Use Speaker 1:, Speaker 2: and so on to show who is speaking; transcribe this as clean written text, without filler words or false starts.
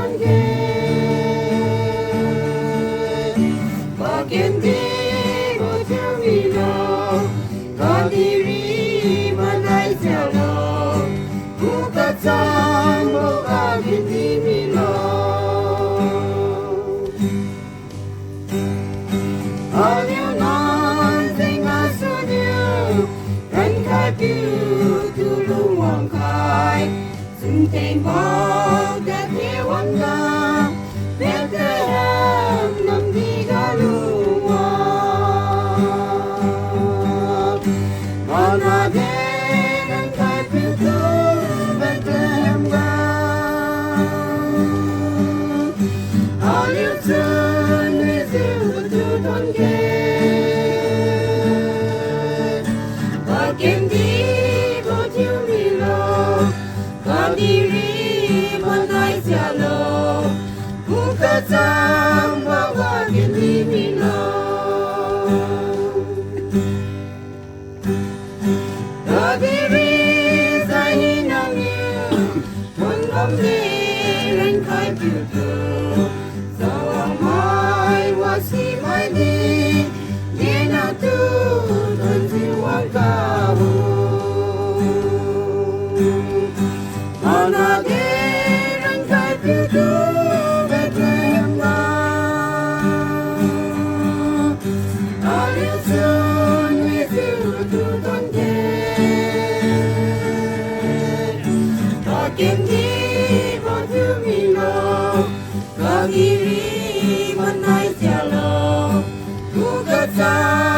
Speaker 1: con ghê bagian di bocah milo Kadi manai jalo buka jambo bagian di milo Aliu non tengah sunyu dan kadu tulung wang kai sung tembak dan dewanga Bethlehem nam tiga luar Mana dan kadu tu Bethlehem ga Aliu sun wesu betul ton ke Bagian di bocah milo Kadi manai jalo buka jambo bagian di milo Kadi zahinangnya Phumling dan kai piutu Sawang mai wasi mai di Dina tu dan jiwang kamu Mana dan kai piutu Bethlehem ga Aliu sun wesu betul ton ke Bagian di bocah milo Kadi manai jalo buka jambo